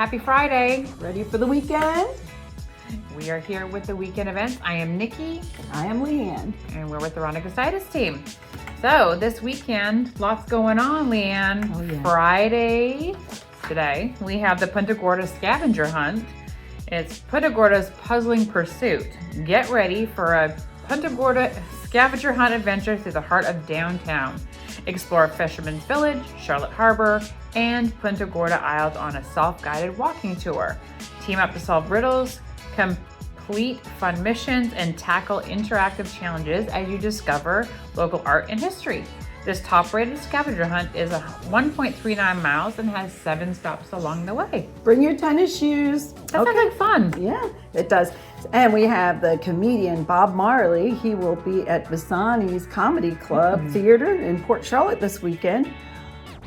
Happy Friday. Ready for the weekend? We are here with the weekend events. I am Nikki. I am Leanne. And we're with the Rhonda Gustitus team. So this weekend, lots going on, Leanne. Oh, yeah. Friday, today, we have the Punta Gorda Scavenger Hunt. It's Punta Gorda's puzzling pursuit. Get ready for a Punta Gorda Scavenger Hunt adventure through the heart of downtown. Explore Fisherman's Village, Charlotte Harbor, and Punta Gorda Isles on a self-guided walking tour. Team up to solve riddles, complete fun missions, and tackle interactive challenges as you discover local art and history. This top-rated scavenger hunt is 1.39 miles and has 7 stops along the way. Bring your tennis shoes. That sounds like fun. Yeah, it does. And we have the comedian Bob Marley. He will be at Visani's Comedy Club Theater in Port Charlotte this weekend.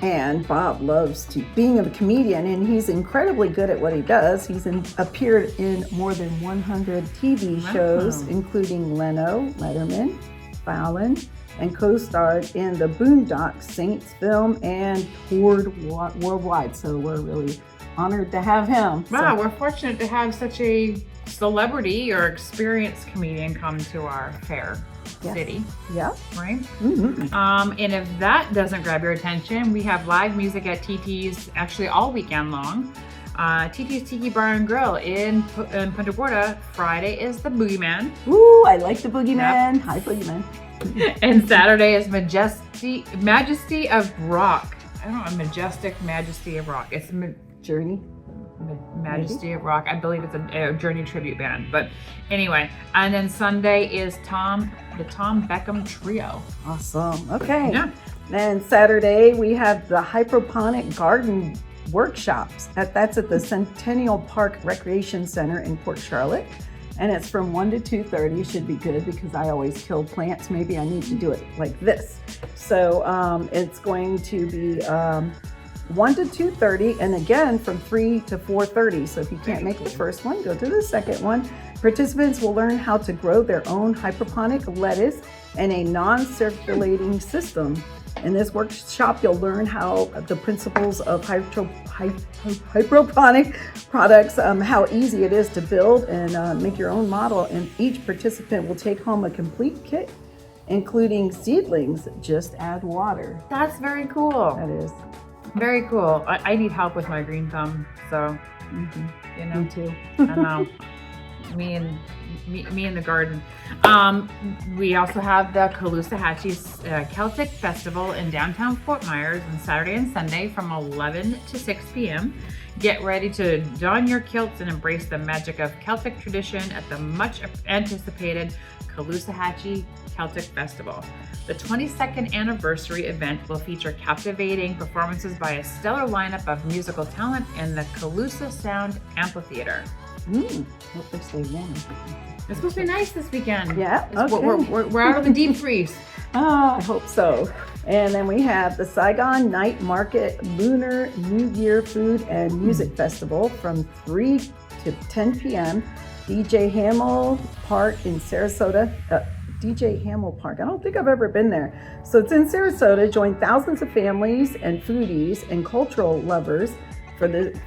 And Bob loves being a comedian, and he's incredibly good at what he does. He's appeared in more than 100 TV shows, including Leno, Letterman, Fallon, and co-starred in the Boondock Saints film and toured worldwide. So we're really honored to have him. Wow, we're fortunate to have such a celebrity or experienced comedian come to our fair city. Yeah. Right? Mm-hmm. And if that doesn't grab your attention, we have live music at Tiki's actually all weekend long. Tiki's Tiki Bar and Grill in Punta Gorda. Friday is the Boogeyman. Ooh, I like the Boogeyman. Yep. Hi, Boogeyman. And Saturday is Majesty of Rock. I don't know, a majestic Majesty of Rock. It's Journey. Majesty of Rock. I believe it's a Journey tribute band. But anyway, and then Sunday is the Tom Beckham Trio. Awesome. Okay. Yeah. Then Saturday we have the Hydroponic Garden Workshops. That's at the Centennial Park Recreation Center in Port Charlotte. And it's from 1 to 2:30. Should be good because I always kill plants. Maybe I need to do it like this. So it's going to be 1 to 2:30, and again from 3 to 4:30. So if you can't make the first one, go to the second one. Participants will learn how to grow their own hydroponic lettuce in a non-circulating system. In this workshop, you'll learn how the principles of hydroponic products, how easy it is to build and make your own model. And each participant will take home a complete kit, including seedlings. Just add water. That's very cool. That is. Very cool. I need help with my green thumb, so you know. Me too. I know. Me and the garden. We also have the Caloosahatchee Celtic Festival in downtown Fort Myers on Saturday and Sunday from 11 to 6 p.m. Get ready to don your kilts and embrace the magic of Celtic tradition at the much anticipated Caloosahatchee Celtic Festival. The 22nd anniversary event will feature captivating performances by a stellar lineup of musical talent in the Calusa Sound Amphitheater. Hope they stay warm. It's supposed to be nice this weekend. Yeah, okay. We're out of the deep freeze. I hope so. And then we have the Saigon Night Market Lunar New Year Food and Music Festival from 3 to 10 p.m. DJ Hamill Park in Sarasota. DJ Hamill Park. I don't think I've ever been there. So it's in Sarasota. Join thousands of families and foodies and cultural lovers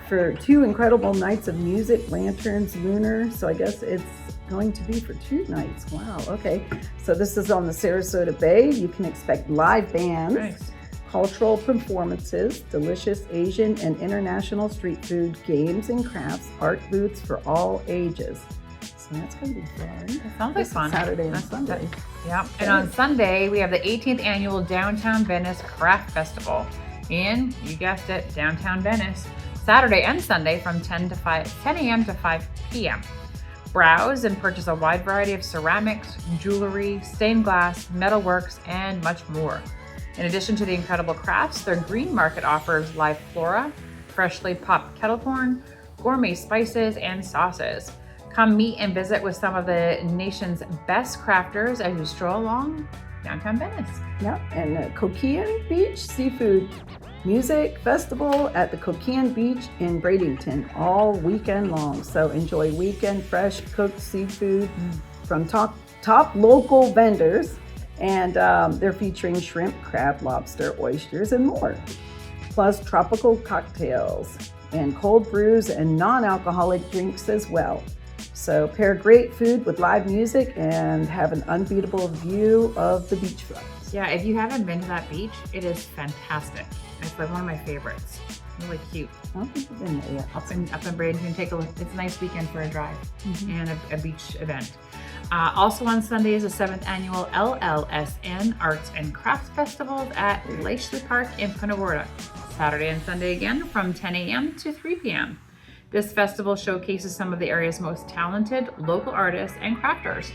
for 2 incredible nights of music, lanterns, Lunar. So I guess it's going to be for 2 nights. Wow. Okay. So this is on the Sarasota Bay. You can expect live bands, cultural performances, delicious Asian and international street food, games and crafts, art booths for all ages. So that's going to be fun. That sounds like fun. Saturday and Sunday. Yeah. And on Sunday, we have the 18th annual Downtown Venice Craft Festival in, you guessed it, downtown Venice. Saturday and Sunday from 10 a.m. to 5 p.m. Browse and purchase a wide variety of ceramics, jewelry, stained glass, metalworks, and much more. In addition to the incredible crafts, their green market offers live flora, freshly popped kettle corn, gourmet spices, and sauces. Come meet and visit with some of the nation's best crafters as you stroll along downtown Venice. Yep, and Coquina Beach Seafood Music Festival at the Coquina Beach in Bradenton all weekend long. So enjoy weekend fresh cooked seafood from top local vendors. And they're featuring shrimp, crab, lobster, oysters, and more. Plus tropical cocktails. and cold brews and non-alcoholic drinks as well. So pair great food with live music and have an unbeatable view of the beachfront. Yeah, if you haven't been to that beach, it is fantastic. It's like one of my favorites. Really cute. I don't think I've been there yet. Up in Bradenton, take a look. It's a nice weekend for a drive and a beach event. Also on Sunday is the 7th annual LLSN Arts and Crafts Festival at Lakeshore Park in Punta Gorda. Saturday and Sunday again from 10 a.m. to 3 p.m. This festival showcases some of the area's most talented local artists and crafters.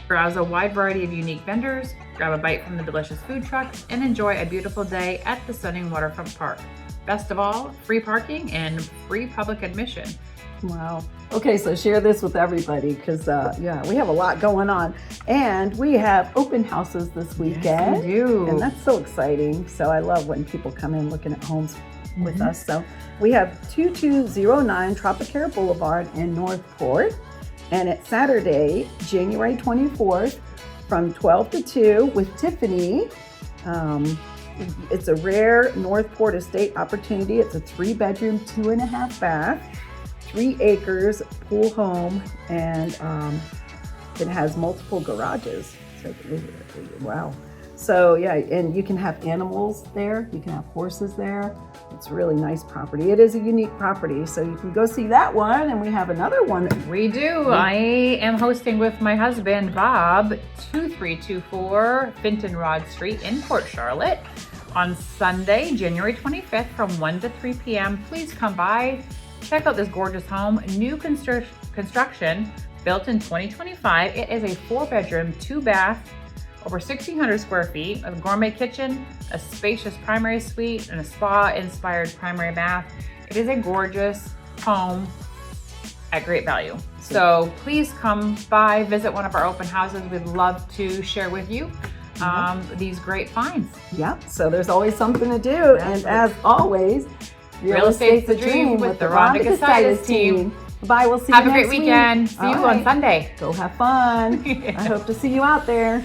Browse a wide variety of unique vendors, grab a bite from the delicious food trucks, and enjoy a beautiful day at the stunning waterfront park. Best of all, free parking and free public admission. Wow. Okay, so share this with everybody because, we have a lot going on. And we have open houses this weekend. Yes, we do. And that's so exciting. So I love when people come in looking at homes with us. So we have 2209 Tropicana Boulevard in Northport. And it's Saturday, January 24th from 12 to 2 with Tiffany. It's a rare Northport estate opportunity. It's a 3-bedroom, 2.5 bath, 3 acres pool home, and it has multiple garages. So, wow. So yeah, and you can have animals there. You can have horses there. It's a really nice property. It is a unique property. So you can go see that one. And we have another one. We do. I am hosting with my husband, Bob, 2324 Finton Rod Street in Port Charlotte on Sunday, January 25th from 1 to 3 p.m. Please come by. Check out this gorgeous home. New construction, built in 2025. It is a 4-bedroom, 2-bath, over 1,600 square feet, a gourmet kitchen, a spacious primary suite, and a spa-inspired primary bath. It is a gorgeous home at great value. So please come by, visit one of our open houses. We'd love to share with you these great finds. Yep, so there's always something to do. And as always, Real Estate's the Dream with the Rhonda Gustitus team. Bye, we'll see Have you a next great week. weekend. See you on Sunday. Go have fun. I hope to see you out there.